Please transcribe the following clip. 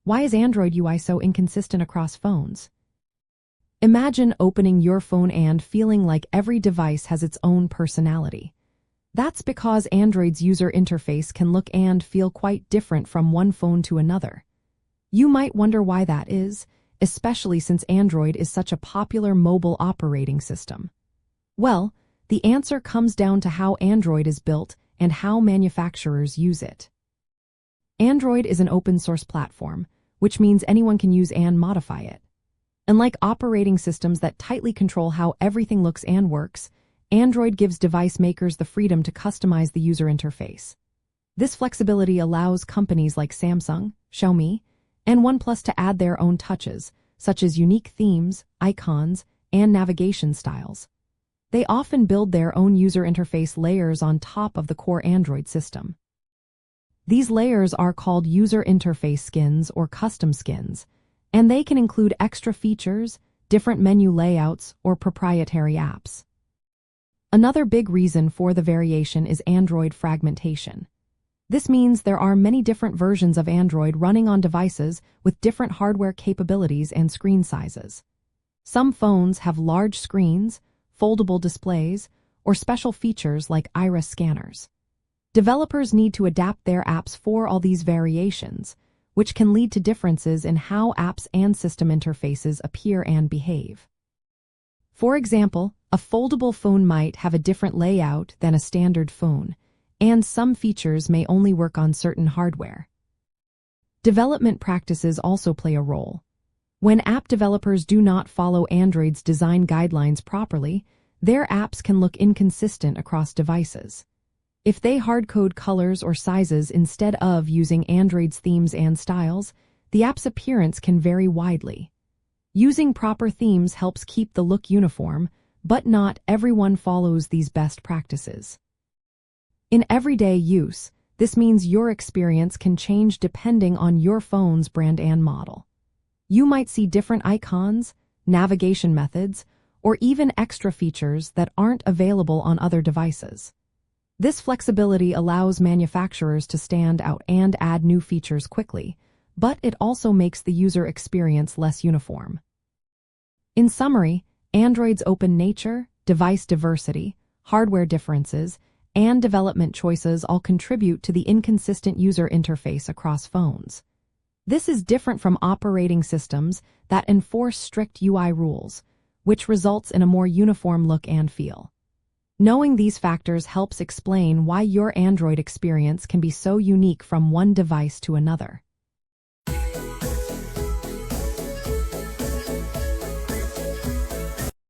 Why is Android UI so inconsistent across phones? Imagine opening your phone and feeling like every device has its own personality. That's because Android's user interface can look and feel quite different from one phone to another. You might wonder why that is, especially since Android is such a popular mobile operating system. Well, the answer comes down to how Android is built and how manufacturers use it. Android is an open-source platform, which means anyone can use and modify it. Unlike operating systems that tightly control how everything looks and works, Android gives device makers the freedom to customize the user interface. This flexibility allows companies like Samsung, Xiaomi, and OnePlus to add their own touches, such as unique themes, icons, and navigation styles. They often build their own user interface layers on top of the core Android system. These layers are called user interface skins or custom skins, and they can include extra features, different menu layouts, or proprietary apps. Another big reason for the variation is Android fragmentation. This means there are many different versions of Android running on devices with different hardware capabilities and screen sizes. Some phones have large screens, foldable displays, or special features like iris scanners. Developers need to adapt their apps for all these variations, which can lead to differences in how apps and system interfaces appear and behave. For example, a foldable phone might have a different layout than a standard phone, and some features may only work on certain hardware. Development practices also play a role. When app developers do not follow Android's design guidelines properly, their apps can look inconsistent across devices. If they hardcode colors or sizes instead of using Android's themes and styles, the app's appearance can vary widely. Using proper themes helps keep the look uniform, but not everyone follows these best practices. In everyday use, this means your experience can change depending on your phone's brand and model. You might see different icons, navigation methods, or even extra features that aren't available on other devices. This flexibility allows manufacturers to stand out and add new features quickly, but it also makes the user experience less uniform. In summary, Android's open nature, device diversity, hardware differences, and development choices all contribute to the inconsistent user interface across phones. This is different from operating systems that enforce strict UI rules, which results in a more uniform look and feel. Knowing these factors helps explain why your Android experience can be so unique from one device to another.